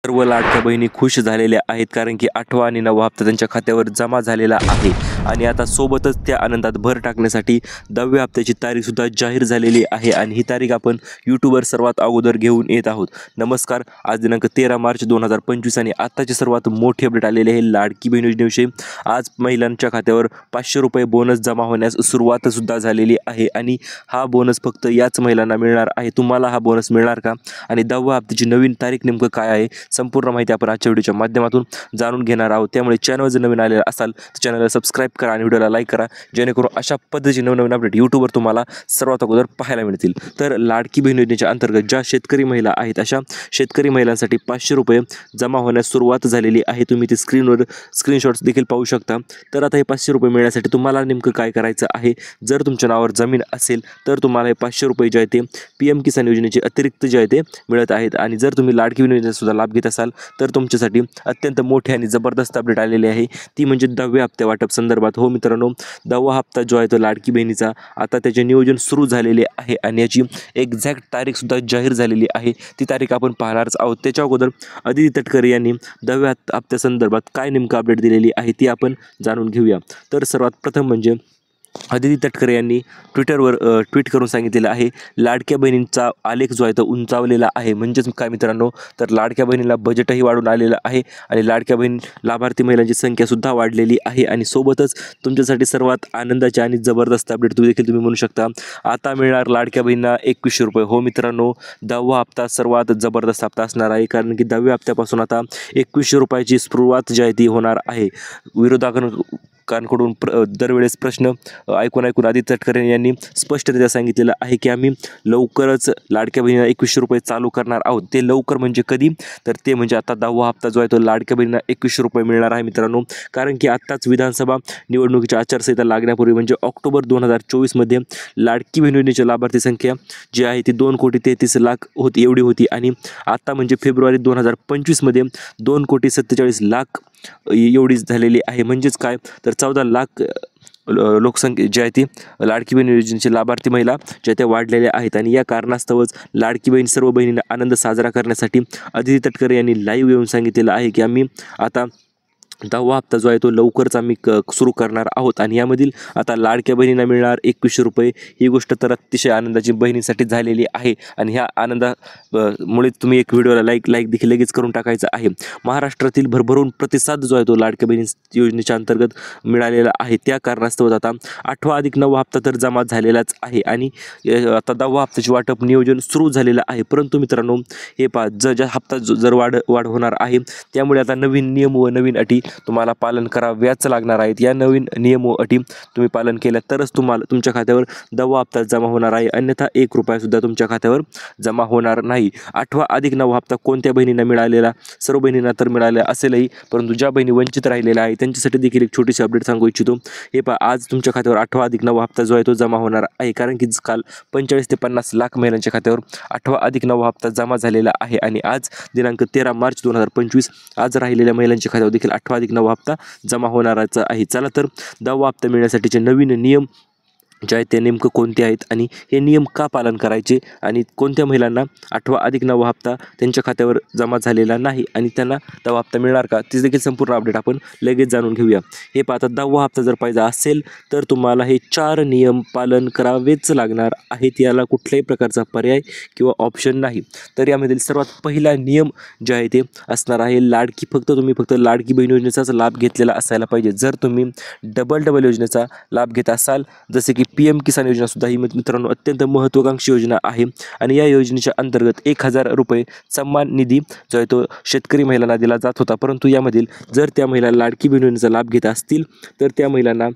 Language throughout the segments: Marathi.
सर्व लाडक्या बहिणी खुश झालेल्या आहेत, कारण की 8वा आणि 9वा हप्ता त्यांच्या खात्यावर जमा झालेला आहे आणि आता सोबतच त्या आनंदात भर टाकण्यासाठी 10व्या हप्त्याची तारीखसुद्धा जाहीर झालेली आहे आणि ही तारीख आपण यूट्यूबवर सर्वात अगोदर घेऊन येत आहोत. नमस्कार, आज दिनांक 13 मार्च 2025 आणि आत्ताची सर्वात मोठी अपडेट आलेली आहे लाडकी बहीण योजनेविषयी. आज महिलांच्या खात्यावर 500 रुपये बोनस जमा होण्यास सुरुवातसुद्धा झालेली आहे आणि हा बोनस फक्त याच महिलांना मिळणार आहे. तुम्हाला हा बोनस मिळणार का आणि 10व्या हप्त्याची नवीन तारीख नेमकं काय आहे, संपूर्ण माहिती आपण आजच्या व्हिडिओच्या माध्यमातून जाणून घेणार आहोत. त्यामुळे चॅनल जर नवीन आलेला असाल तर चॅनलला सबस्क्राईब करा आणि व्हिडिओला लाईक करा, जेणेकरून अशा पद्धतीचे नवनवीन अपडेट यूट्यूबवर तुम्हाला सर्वात अगोदर पाहायला मिळतील. तर लाडकी बहीण योजनेच्या अंतर्गत ज्या शेतकरी महिला आहेत अशा शेतकरी महिलांसाठी 500 रुपये जमा होण्यास सुरुवात झालेली आहे. तुम्ही ते स्क्रीनवर स्क्रीनशॉट्स देखील पाहू शकता. तर आता हे 500 रुपये मिळण्यासाठी तुम्हाला नेमकं काय करायचं आहे, जर तुमच्या नावावर जमीन असेल तर तुम्हाला हे 500 रुपये जे आहे ते PM किसान योजनेचे अतिरिक्त जे आहे ते मिळत आहेत आणि जर तुम्ही लाडकी बहीण योजनेचा सुद्धा लाभ घेत असाल तर तुमच्यासाठी अत्यंत मोठी आणि जबरदस्त अपडेट आलेली आहे, ती म्हणजे 10व्या हप्त्या वाटप संदर्भात. हो मित्रांनो, 10वा हप्ता जो आहे तो लाडकी बहिणीचा आता त्याचे नियोजन सुरू झालेले आहे आणि याची एक्झॅक्ट तारीखसुद्धा जाहीर झालेली आहे. ती तारीख आपण पाहणारच आहोत. त्याच्या अगोदर अदिती तटकरे यांनी 10व्या हप्त्यासंदर्भात काय नेमकं अपडेट दिलेली आहे ती आपण जाणून घेऊया. तर सर्वात प्रथम म्हणजे अदिती तटकरे यांनी ट्विटरवर ट्विट करून सांगितलेलं आहे, लाडक्या बहिणींचा आलेख जो आहे तो उंचावलेला आहे. म्हणजेच काय मित्रांनो, तर लाडक्या बहिणीला बजेटही वाढून आलेलं आहे आणि लाडक्या बहीण लाभार्थी महिलांची संख्यासुद्धा वाढलेली आहे आणि सोबतच तुमच्यासाठी सर्वात आनंदाची आणि जबरदस्त अपडेट देखील तुम्ही म्हणू शकता, आता मिळणार लाडक्या बहिणींना 2100 रुपये. हो मित्रांनो, 10वा हप्ता सर्वात जबरदस्त हप्ता असणार आहे, कारण की 10व्या हप्त्यापासून आता 2100 रुपयाची सुरुवात जी आहे ती होणार आहे. विरोधकांकडून दरवेळेस प्रश्न ऐकून अदिती तटकरे यांनी स्पष्टरित्या सांगितलेलं आहे की आम्ही लवकरच लाडक्या बहिणीला 2100 रुपये चालू करणार आहोत. ते लवकर म्हणजे कधी, तर ते म्हणजे आता 10वा हप्ता जो आहे तो लाडक्या बहिणीला 2100 रुपये मिळणार आहे मित्रांनो. कारण की आत्ताच विधानसभा निवडणुकीची आचारसंहिता लागण्यापूर्वी म्हणजे ऑक्टोबर 2024मध्ये लाडकी बहीण योजनेची लाभार्थी संख्या जी आहे ती 2,33,00,000 होती एवढी होती आणि आता म्हणजे फेब्रुवारी 2025मध्ये 2,47,00,000 एवढीच झालेली आहे. म्हणजेच काय, तर 14 लाख लोकसंख्या जी आहे ती लाडकी बहीण योजनेचे लाभार्थी महिला ज्या त्या वाढलेल्या आहेत आणि या कारणास्तवच लाडकी बहीण सर्व बहिणींना आनंद साजरा करण्यासाठी अदिती तटकरे यांनी लाईव्ह येऊन सांगितलेलं आहे की आम्ही आता 10वा हप्ता जो आहे तो लवकरच आम्ही सुरू करणार आहोत आणि यामधील आता लाडक्या बहिणींना मिळणार 2100 रुपये. ही गोष्ट तर अतिशय आनंदाची बहिणीसाठी झालेली आहे आणि ह्या आनंदामुळे तुम्ही एक व्हिडिओला लाईक देखील लगेच करून टाकायचं आहे. महाराष्ट्रातील भरभरून प्रतिसाद जो आहे तो लाडक्या बहिणी योजनेच्या अंतर्गत मिळालेला आहे. त्या कारणास्तव आता 8वा अधिक 9वा हप्ता तर जमा झालेलाच आहे आणि आता 10वा हप्त्याचे वाटप नियोजन सुरू झालेलं आहे. परंतु मित्रांनो, हे ज्या हप्ता जर वाढ होणार आहे त्यामुळे आता नवीन नियम व नवीन अटी तुम्हाला पालन कराव्याच लागणार आहेत. या नवीन नियम व अटी तुम्ही पालन केल्या तरच तुमच्या खात्यावर 10वा हप्ता जमा होणार आहे, अन्यथा 1 रुपया सुद्धा तुमच्या खात्यावर जमा होणार नाही. 8वा अधिक 9वा हप्ता कोणत्या बहिणींना मिळालेला, सर्व बहिणींना तर मिळाले असेलही, परंतु ज्या बहिणी वंचित राहिलेल्या आहे त्यांच्यासाठी देखील एक छोटीशी अपडेट सांगू इच्छितो. हे आज तुमच्या खात्यावर 8वा अधिक 9वा हप्ता जो आहे तो जमा होणार आहे, कारण की काल 45 ते 50 लाख महिलांच्या खात्यावर 8वा अधिक 9वा हप्ता जमा झालेला आहे आणि आज दिनांक 13 मार्च 2025 आज राहिलेल्या महिलांच्या खात्यावर देखील 8वा अधिक 9वा हप्ता जमा होणारच आहे. चला तर 10वा हप्ता मिळण्यासाठीचे नवीन नियम जे आहेत ते नेमकं कोणते आहेत आणि हे नियम का पालन करायचे आणि कोणत्या महिलांना 8वा अधिक 9वा हप्ता त्यांच्या खात्यावर जमा झालेला नाही आणि त्यांना 10वा हप्ता मिळणार का, ते देखील संपूर्ण अपडेट आपण लगेच जाणून घेऊया. हे पाहता 10वा हप्ता जर पाहिजे असेल तर तुम्हाला हे 4 नियम पालन करावेच लागणार आहेत. याला कुठल्याही प्रकारचा पर्याय किंवा ऑप्शन नाही. तर यामधील सर्वात पहिला नियम जे आहे ते असणार आहे तुम्ही फक्त लाडकी बहीण योजनेचाच लाभ घेतलेला असायला पाहिजे. जर तुम्ही डबल योजनेचा लाभ घेत असाल, जसे की PM किसान योजनासुद्धा ही मित्रांनो अत्यंत महत्त्वाकांक्षी योजना आहे आणि या योजनेच्या अंतर्गत 1000 रुपये सन्मान निधी जो आहे तो शेतकरी महिलांना दिला जात होता. परंतु यामधील जर त्या महिला लाडकी बहीण योजनेचा लाभ घेत असतील तर त्या महिलांना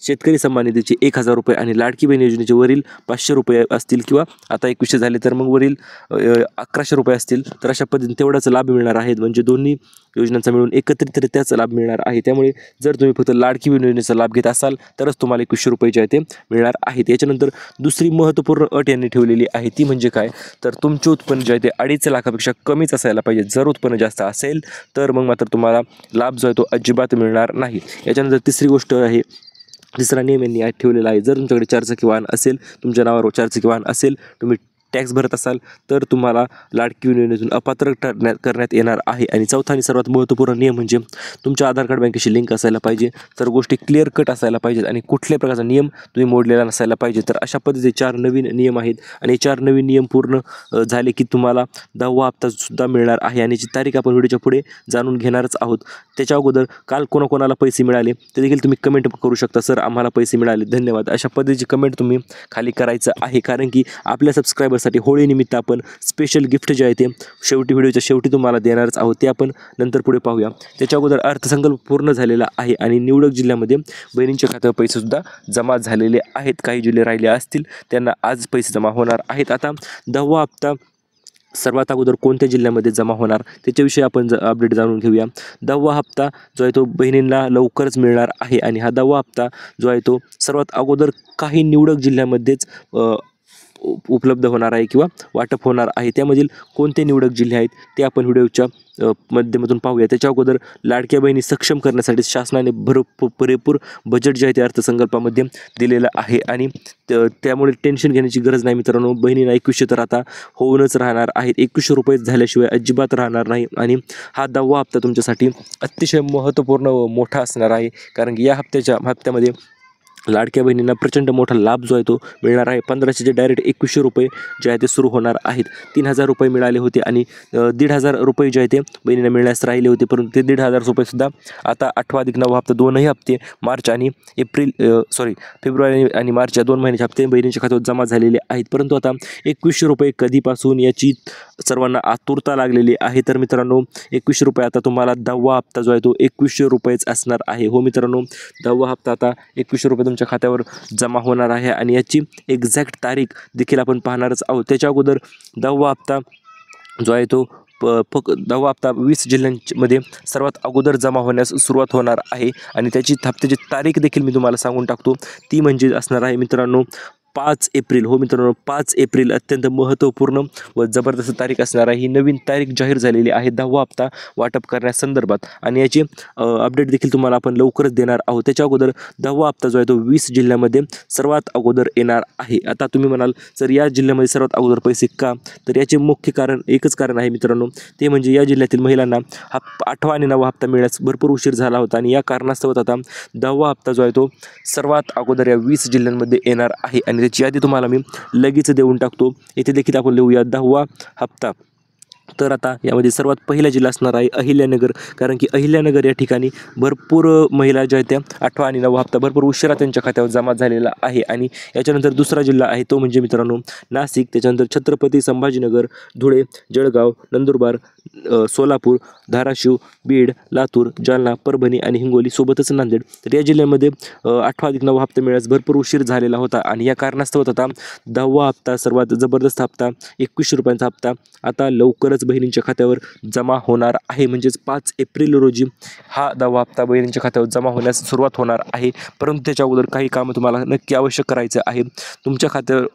शेतकरी सन्मान निधीचे 1000 रुपये आणि लाडकी बहीण योजनेचे वरील 500 रुपये असतील किंवा आता 2100 झाले तर मग वरील 1100 रुपये असतील, तर अशा पद्धतीने तेवढाच लाभ मिळणार आहेत. म्हणजे दोन्ही योजनांचा मिळून एकत्रितरित्याच लाभ मिळणार आहे. त्यामुळे जर तुम्ही फक्त लाडकी बहीण योजनेचा लाभ घेत असाल तरच तुम्हाला 2100 रुपये जे आहे ते मिळणार आहेत. याच्यानंतर दुसरी महत्त्वपूर्ण अट यांनी ठेवलेली आहे, ती म्हणजे काय, तर तुमचे उत्पन्न जे आहे ते 2.5 लाखापेक्षा कमीच असायला पाहिजे. जर उत्पन्न जास्त असेल तर मग मात्र तुम्हाला लाभ जो आहे तो अजिबात मिळणार नाही. याच्यानंतर तिसरी गोष्ट आहे, तिसरा नियम यांनी ठेवलेला आहे, जर तुमच्याकडे 4 चाकी वाहन असेल, तुमच्या नावावर 4 चाकी वाहन असेल, तुम्ही टॅक्स भरत असाल तर तुम्हाला लाडकी बहीण योजनेतून अपात्र करण्यात येणार आहे. आणि चौथा आणि सर्वात महत्त्वपूर्ण नियम म्हणजे तुमच्या आधार कार्ड बँकेशी लिंक असायला पाहिजे, तर गोष्टी क्लिअर कट असायला पाहिजेत आणि कुठल्याही प्रकारचा नियम तुम्ही मोडलेला नसायला पाहिजे. तर अशा पद्धतीचे 4 नवीन नियम आहेत आणि 4 नवीन नियम पूर्ण झाले की तुम्हाला 10वा हप्तासुद्धा मिळणार आहे आणि याची तारीख आपण व्हिडिओच्या पुढे जाणून घेणारच आहोत. त्याच्या अगोदर काल कोणाकोणाला पैसे मिळाले ते देखील तुम्ही कमेंट करू शकता, सर आम्हाला पैसे मिळाले धन्यवाद, अशा पद्धतीची कमेंट तुम्ही खाली करायचं आहे. कारण की आपल्या सबस्क्रायबरसाठी होळीनिमित्त आपण स्पेशल गिफ्ट जे आहे ते शेवटी व्हिडिओच्या शेवटी तुम्हाला देणारच आहोत, ते आपण नंतर पुढे पाहूया. त्याच्या अगोदर अर्थसंकल्प पूर्ण झालेला आहे आणि निवडक जिल्ह्यामध्ये बहिणींच्या खात्यावर पैसेसुद्धा जमा झालेले आहेत. काही जिल्हे राहिले असतील त्यांना आज पैसे जमा होणार आहेत. आता 10वा हप्ता सर्वात अगोदर कोणत्या जिल्ह्यामध्ये जमा होणार त्याच्याविषयी आपण अपडेट जाणून घेऊया. 10वा हप्ता जो आहे तो बहिणींना लवकरच मिळणार आहे आणि हा 10वा हप्ता जो आहे तो सर्वात अगोदर काही निवडक जिल्ह्यामध्येच उपलब्ध होणार आहे किंवा वाटप होणार आहे. त्यामधील कोणते निवडक जिल्हे आहेत ते आपण व्हिडिओच्या माध्यमातून पाहूया. त्याच्या अगोदर लाडक्या बहिणी सक्षम करण्यासाठी शासनाने पुरेपूर बजेट जे आहे ते अर्थसंकल्पामध्ये दिलेलं आहे आणि त्यामुळे टेन्शन घेण्याची गरज नाही मित्रांनो. बहिणींना 2100 तर आता होऊनच राहणार आहेत. 2100 रुपये झाल्याशिवाय अजिबात राहणार नाही आणि हा 10वा हप्ता तुमच्यासाठी अतिशय महत्त्वपूर्ण मोठा असणार आहे. कारण की या हप्त्यामध्ये लाडक्या बहिणींना प्रचंड मोठा लाभ जो आहे तो मिळणार आहे. 1500चे डायरेक्ट 2100 रुपये जे आहे ते सुरू होणार आहेत. 3000 रुपये मिळाले होते आणि 1500 रुपये जे आहे ते बहिणींना मिळण्यास राहिले होते, परंतु ते 1500 रुपयेसुद्धा आता 8वा अधिक 9वा हप्ता दोनही हप्ते मार्च आणि फेब्रुवारी आणि मार्च या 2 महिन्याचे हप्ते बहिणींच्या खात्यावर जमा झालेले आहेत. परंतु आता 2100 रुपये कधीपासून याची सर्वांना आतुरता लागलेली आहे. तर मित्रांनो 2100 रुपये आता तुम्हाला 10वा हप्ता जो आहे तो 2100 रुपयेच असणार आहे. हो मित्रांनो, 10वा हप्ता आता 2100 रुपये तुमच्या खात्यावर जमा होणार आहे आणि याची एक्झॅक्ट तारीख देखील आपण पाहणारच आहोत. त्याच्या अगोदर 10वा हप्ता जो आहे तो 10वा हप्ता 20 जिल्ह्यांमध्ये सर्वात अगोदर जमा होण्यास सुरुवात होणार आहे आणि त्याची हप्त्याची तारीख देखील मी तुम्हाला सांगून टाकतो. ती म्हणजे असणार आहे मित्रांनो 5 एप्रिल. हो मित्रांनो, 5 एप्रिल अत्यंत महत्त्वपूर्ण व जबरदस्त तारीख असणार आहे. ही नवीन तारीख जाहीर झालेली आहे 10वा हप्ता वाटप करण्यासंदर्भात आणि याची अपडेट देखील तुम्हाला आपण लवकरच देणार आहोत. त्याच्या अगोदर 10वा हप्ता जो आहे तो 20 जिल्ह्यामध्ये सर्वात अगोदर येणार आहे. आता तुम्ही म्हणाल सर या जिल्ह्यामध्ये सर्वात अगोदर पैसे का, तर याचे मुख्य कारण एकच कारण आहे मित्रांनो, ते म्हणजे या जिल्ह्यातील महिलांना 8वा आणि 9वा हप्ता मिळण्यास भरपूर उशीर झाला होता आणि या कारणास्तव आता 10वा हप्ता जो आहे तो सर्वात अगोदर या 20 जिल्ह्यांमध्ये येणार आहे आणि त्याची यादी तुम्हाला मी लगेच देऊन टाकतो. येथे देखील आपण लिहूया 10वा हप्ता. तर आता यामध्ये सर्वात पहिला जिल्हा असणार आहे अहिल्यानगर, कारण की अहिल्यानगर या ठिकाणी भरपूर महिला ज्या आहेत त्या 8वा आणि 9वा हप्ता भरपूर उशिरा त्यांच्या खात्यावर जमा झालेला आहे. आणि याच्यानंतर दुसरा जिल्हा आहे तो म्हणजे मित्रांनो नाशिक, त्याच्यानंतर छत्रपती संभाजीनगर, धुळे, जळगाव, नंदुरबार, सोलापूर, धाराशिव, बीड, लातूर, जालना, परभणी आणि हिंगोली सोबतच नांदेड. तर या जिल्ह्यामध्ये 8वा अधिक 9वा हप्ता मिळण्यास भरपूर उशीर झालेला होता आणि या कारणास्तव आता 10वा हप्ता सर्वात जबरदस्त हप्ता 2100 रुपयांचा हप्ता आता लवकरच बहिणींच्या खात्यावर जमा होणार आहे. म्हणजेच 5 एप्रिल रोजी हा 10वा हप्ता बहिणींच्या खात्यावर जमा होण्यास सुरुवात होणार आहे. परंतु त्याच्या अगोदर काही कामं तुम्हाला नक्की आवश्यक करायचं आहे. तुमच्या खात्यावर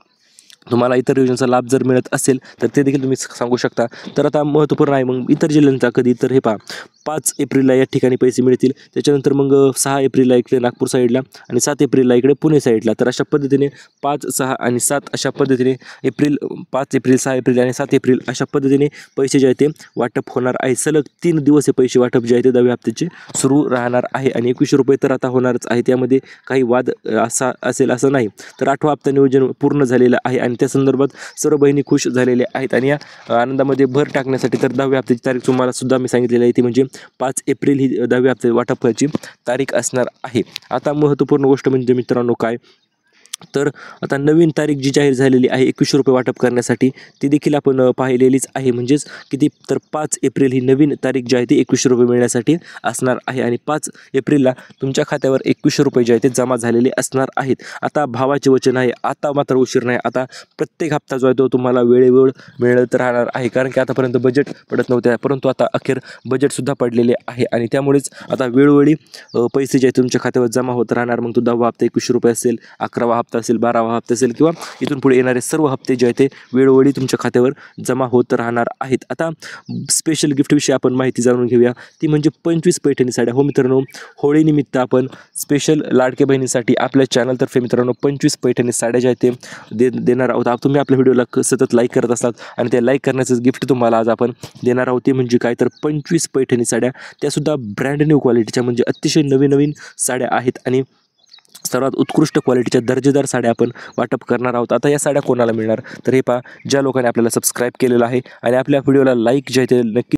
तुम्हाला इतर योजनेचा लाभ जर मिळत असेल तर ते देखील तुम्ही सांगू शकता. तर आता महत्त्वपूर्ण आहे मग इतर जिल्ह्यांचा कधी, तर हे पहा 5 एप्रिलला या ठिकाणी पैसे मिळतील. त्याच्यानंतर मग 6 एप्रिलला इकडे नागपूर साईडला आणि 7 एप्रिलला इकडे पुणे साईडला. तर अशा पद्धतीने 5, 6 आणि 7 अशा पद्धतीने 5 एप्रिल, 6 एप्रिल आणि 7 एप्रिल अशा पद्धतीने पैसे जे आहे ते वाटप होणार आहे. सलग 3 दिवस हे पैसे वाटप जे आहे ते 10व्या हप्त्याचे सुरू राहणार आहे आणि 2100 रुपये तर आता होणारच आहे. त्यामध्ये काही वाद असा असेल असं नाही. तर 8वा हप्ता नियोजन पूर्ण झालेलं आहे आणि त्या संदर्भात सर्व बहिणी खुश झालेल्या आहेत आणि या आनंदामध्ये भर टाकण्यासाठी तर 10व्या हप्त्याची तारीख तुम्हाला सुद्धा मी सांगितलेली आहे, ती म्हणजे 5 एप्रिल ही 10व्या हप्ते वाटपाची तारीख असणार आहे. आता महत्त्वपूर्ण गोष्ट म्हणजे मित्रांनो काय, तर आता नवीन तारीख जी जाहीर झालेली आहे 2100 रुपये वाटप करण्यासाठी ती देखील आपण पाहिलेलीच आहे. म्हणजेच किती, तर 5 एप्रिल ही नवीन तारीख जी आहे ती 2100 रुपये मिळण्यासाठी असणार आहे आणि 5 एप्रिलला तुमच्या खात्यावर 2100 रुपये जे आहे ते जमा झालेले असणार आहेत. आता भावाचे वचन आहे, आता मात्र उशीर नाही. आता प्रत्येक हप्ता जो आहे तो तुम्हाला वेळेवर मिळत राहणार आहे, कारण की आतापर्यंत बजेट पडत नव्हते, परंतु आता अखेर बजेटसुद्धा पडलेले आहे आणि त्यामुळेच आता वेळोवेळी पैसे जे आहे तुमच्या खात्यावर जमा होत राहणार. मग तो 10वा हप्ता 2100 रुपये असेल, 11वा हप्ता असेल, 12वा हप्ता असेल किंवा इथून पुढे येणारे सर्व हप्ते जे आहेत ते वेळोवेळी तुमच्या खात्यावर जमा होत राहणार आहेत. आता स्पेशल गिफ्टविषयी आपण माहिती जाणून घेऊया, ती म्हणजे 25 पैठणी साड्या. हो मित्रांनो, होळीनिमित्त आपण स्पेशल लाडक्या बहिणीसाठी आपल्या चॅनलतर्फे मित्रांनो 25 पैठणी साड्या ज्या आहेत ते देणार आहोत. तुम्ही आपल्या व्हिडिओला सतत लाईक करत असतात आणि त्या लाईक करण्याचं गिफ्ट तुम्हाला आज आपण देणार आहोत. ते म्हणजे काय तर 25 पैठणी साड्या, त्यासुद्धा ब्रँड न्यू क्वालिटीच्या, म्हणजे अतिशय नवीन साड्या आहेत आणि सर्वात उत्कृष्ट क्वालिटीच्या दर्जेदार साड्या आपण वाटप करणार आहोत. आता या साड्या कोणाला मिळणार, तर हे पहा, ज्या लोकांनी आपल्याला सबस्क्राईब केलेलं आहे आणि आपल्या व्हिडिओला लाईक जे आहे ते नक्की